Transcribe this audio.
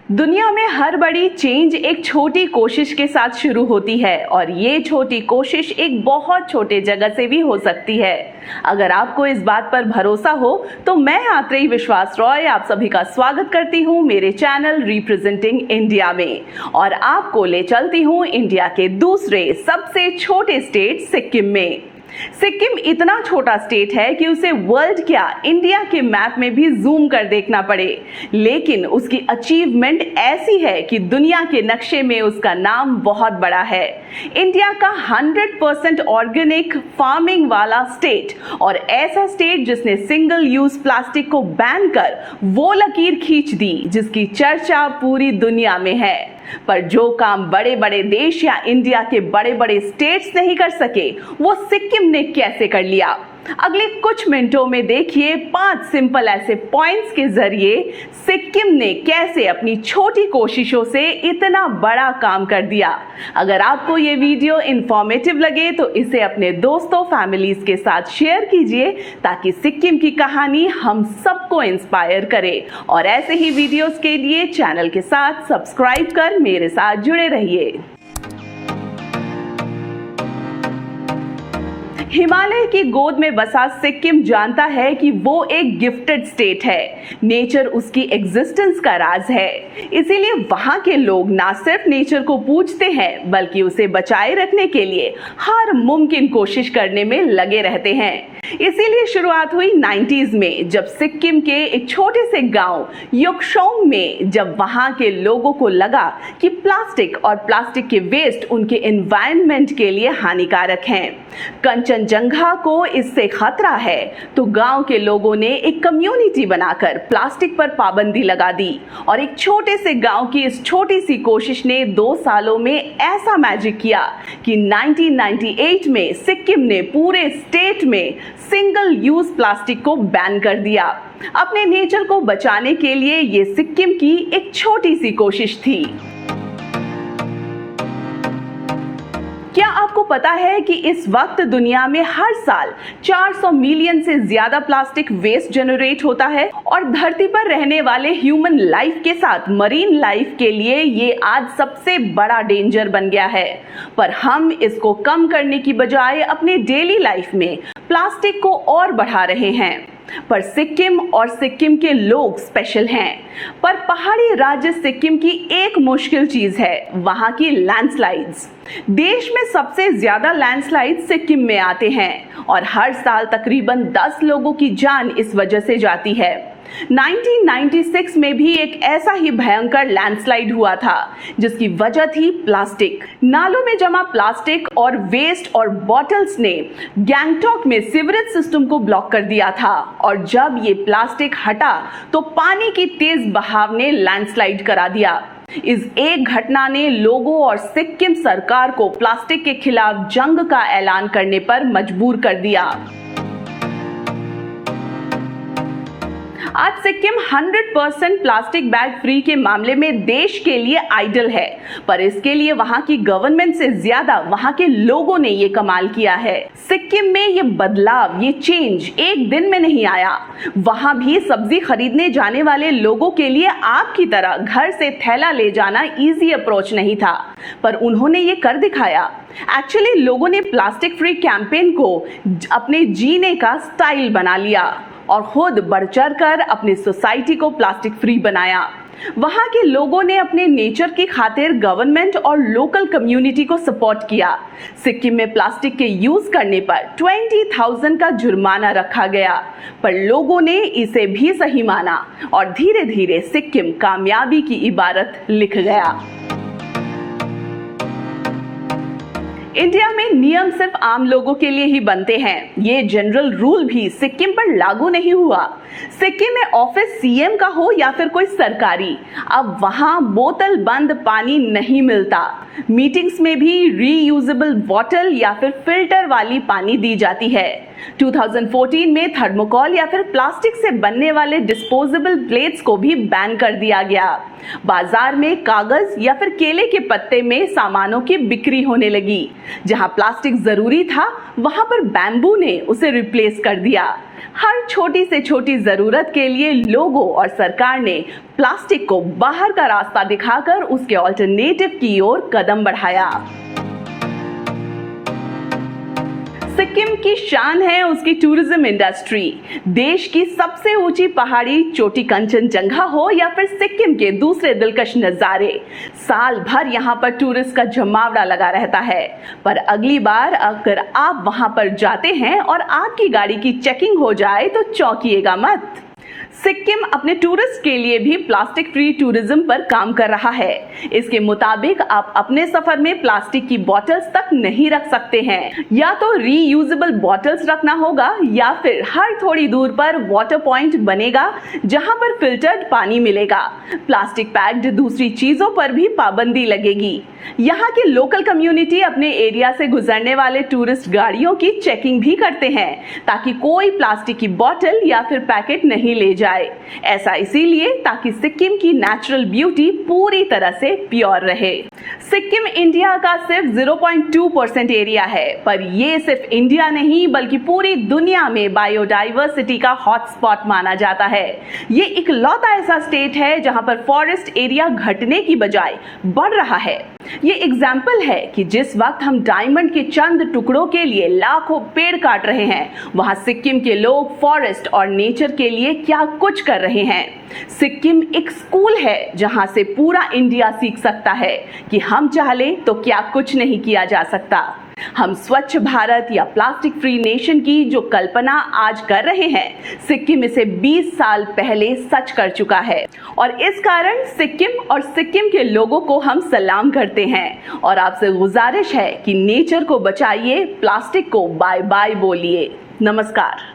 दुनिया में हर बड़ी चेंज एक छोटी कोशिश के साथ शुरू होती है और ये छोटी कोशिश एक बहुत छोटे जगह से भी हो सकती है। अगर आपको इस बात पर भरोसा हो तो मैं आत्रेयी विश्वास रॉय आप सभी का स्वागत करती हूँ मेरे चैनल रिप्रेजेंटिंग इंडिया में और आपको ले चलती हूँ इंडिया के दूसरे सबसे छोटे स्टेट सिक्किम में। सिक्किम इतना छोटा स्टेट है कि उसे वर्ल्ड क्या इंडिया के मैप में भी जूम कर देखना पड़े, लेकिन उसकी अचीवमेंट ऐसी है कि दुनिया के नक्शे में उसका नाम बहुत बड़ा है। इंडिया का 100% ऑर्गेनिक फार्मिंग वाला स्टेट और ऐसा स्टेट जिसने सिंगल यूज प्लास्टिक को बैन कर वो लकीर खींच दी जिसकी चर्चा पूरी दुनिया में है। पर जो काम बड़े बड़े देश या इंडिया के बड़े बड़े स्टेट्स नहीं कर सके वो सिक्किम ने कैसे कर लिया। अगले कुछ मिनटों में देखिए 5 सिंपल ऐसे पॉइंट्स के जरिए सिक्किम ने कैसे अपनी छोटी कोशिशों से इतना बड़ा काम कर दिया। अगर आपको ये वीडियो इंफॉर्मेटिव लगे तो इसे अपने दोस्तों फैमिलीज के साथ शेयर कीजिए ताकि सिक्किम की कहानी हम सबको इंस्पायर करे। और ऐसे ही वीडियोस के लिए चैनल के साथ सब्सक्राइब कर मेरे साथ जुड़े रहिए। हिमालय की गोद में बसा सिक्किम जानता है कि वो एक गिफ्टेड स्टेट है। नेचर उसकी एग्जिस्टेंस का राज है, इसीलिए वहां के लोग ना सिर्फ नेचर को पूजते हैं बल्कि उसे बचाए रखने के लिए हर मुमकिन कोशिश करने में लगे रहते हैं। इसीलिए शुरुआत हुई 90s में जब सिक्किम के एक छोटे से गांव योक्सोंग में जब वहां के लोगों को लगा कि प्लास्टिक और प्लास्टिक के वेस्ट उनके एनवायरनमेंट के लिए हानिकारक हैं, कंचनजंगा को इससे खतरा है, तो गांव के लोगों ने एक कम्युनिटी बनाकर प्लास्टिक पर पाबंदी लगा दी। और एक छोटे से गांव की इस छोटी सी कोशिश ने 2 सालों में ऐसा मैजिक किया कि 1998 में सिक्किम ने पूरे स्टेट में सिंगल यूज प्लास्टिक को बैन कर दिया। अपने नेचर को बचाने के लिए ये सिक्किम की एक छोटी सी कोशिश थी। क्या आपको पता है कि इस वक्त दुनिया में हर साल 400 मिलियन से ज्यादा प्लास्टिक वेस्ट जनरेट होता है और धरती पर रहने वाले ह्यूमन लाइफ के साथ मरीन लाइफ के लिए ये आज सबसे बड़ा डेंजर बन गया है। पर हम इसको कम करने की बजाय अपने डेली लाइफ में प्लास्टिक को और बढ़ा रहे हैं। पर सिक्किम और सिक्किम के लोग स्पेशल हैं। पर पहाड़ी राज्य सिक्किम की एक मुश्किल चीज है वहां की लैंडस्लाइड्स। देश में सबसे ज्यादा लैंडस्लाइड सिक्किम में आते हैं और हर साल तकरीबन 10 लोगों की जान इस वजह से जाती है। 1996 में भी एक ऐसा ही भयंकर लैंडस्लाइड हुआ था जिसकी वजह थी प्लास्टिक। नालों में जमा प्लास्टिक और वेस्ट और बॉटल्स ने गैंगटॉक में सीवरेज सिस्टम को ब्लॉक कर दिया था और जब ये प्लास्टिक हटा तो पानी की तेज बहाव ने लैंडस्लाइड करा दिया। इस एक घटना ने लोगों और सिक्किम सरकार को प्लास्टिक के खिलाफ जंग का ऐलान करने पर मजबूर कर दिया। आज सिक्किम 100% प्लास्टिक बैग फ्री के मामले में देश के लिए आइडल है, पर इसके लिए वहां की गवर्नमेंट से ज्यादा वहां के लोगों ने ये कमाल किया है। सिक्किम में ये बदलाव, ये चेंज एक दिन में नहीं आया। वहां भी सब्जी खरीदने जाने वाले लोगों के लिए आपकी तरह घर से थैला ले जाना इजी अप्रोच नहीं था, पर उन्होंने ये कर दिखाया। एक्चुअली लोगों ने प्लास्टिक फ्री कैंपेन को अपने जीने का स्टाइल बना लिया और खुद बढ़ चढ़ कर अपनी सोसाइटी को प्लास्टिक फ्री बनाया। वहां के लोगों ने अपने नेचर की खातिर गवर्नमेंट और लोकल कम्युनिटी को सपोर्ट किया। सिक्किम में प्लास्टिक के यूज करने पर 20,000 का जुर्माना रखा गया, पर लोगों ने इसे भी सही माना और धीरे धीरे सिक्किम कामयाबी की इबारत लिख गया। इंडिया में नियम सिर्फ आम लोगों के लिए ही बनते हैं, ये जनरल रूल भी सिक्किम पर लागू नहीं हुआ। सिक्किम में ऑफिस सीएम का हो या फिर कोई सरकारी, अब वहां बोतल बंद पानी नहीं मिलता। मीटिंग्स में भी रीयूजेबल बॉटल या फिर फिल्टर वाली पानी दी जाती है। 2014 में थर्मोकोल या फिर प्लास्टिक से बनने वाले डिस्पोजेबल प्लेट्स को भी बैन कर दिया गया। बाजार में कागज या फिर केले के पत्ते में सामानों की बिक्री होने लगी। जहां प्लास्टिक जरूरी था, वहां पर बैम्बू ने उसे रिप्लेस कर दिया। हर छोटी से छोटी जरूरत के लिए लोगों और सरकार ने प्लास्टिक को बाहर का रास्ता दिखाकर उसके ऑल्टरनेटिव की ओर कदम बढ़ाया। सिक्किम की शान है उसकी टूरिज्म इंडस्ट्री। देश की सबसे ऊंची पहाड़ी चोटी कंचनजंगा हो या फिर सिक्किम के दूसरे दिलकश नजारे, साल भर यहाँ पर टूरिस्ट का जमावड़ा लगा रहता है। पर अगली बार अगर आप वहां पर जाते हैं और आपकी गाड़ी की चेकिंग हो जाए तो चौंकिएगा मत। सिक्किम अपने टूरिस्ट के लिए भी प्लास्टिक फ्री टूरिज्म पर काम कर रहा है। इसके मुताबिक आप अपने सफर में प्लास्टिक की बॉटल्स तक नहीं रख सकते हैं। या तो रीयूजेबल बॉटल्स रखना होगा या फिर हर थोड़ी दूर पर वाटर पॉइंट बनेगा जहां पर फिल्टर्ड पानी मिलेगा। प्लास्टिक पैक्ड दूसरी चीजों पर भी पाबंदी लगेगी। यहाँ की लोकल कम्युनिटी अपने एरिया से गुजरने वाले टूरिस्ट गाड़ियों की चेकिंग भी करते हैं ताकि कोई प्लास्टिक की बोतल या फिर पैकेट नहीं ले जाए। ऐसा इसीलिए ताकि सिक्किम की नेचुरल ब्यूटी पूरी तरह से प्योर रहे। सिक्किम इंडिया का सिर्फ 0.2% एरिया है, पर ये सिर्फ इंडिया नहीं बल्कि पूरी दुनिया में बायोडाइवर्सिटी का हॉटस्पॉट माना जाता है। ये इकलौता ऐसा स्टेट है जहां पर फॉरेस्ट एरिया घटने की बजाय बढ़ रहा है। ये एग्जाम्पल है कि जिस वक्त हम डायमंड के चंद टुकड़ों के लिए लाखों पेड़ काट रहे हैं, वहां सिक्किम के लोग फॉरेस्ट और नेचर के लिए क्या कुछ कर रहे हैं। सिक्किम एक स्कूल है जहां से पूरा इंडिया सीख सकता है कि हम चाहे तो क्या कुछ नहीं किया जा सकता। हम स्वच्छ भारत या प्लास्टिक फ्री नेशन की जो कल्पना आज कर रहे हैं, सिक्किम इसे 20 साल पहले सच कर चुका है और इस कारण सिक्किम और सिक्किम के लोगों को हम सलाम करते हैं और आपसे गुजारिश है कि नेचर को बचाइए, प्लास्टिक को बाय बाय बोलिए। नमस्कार।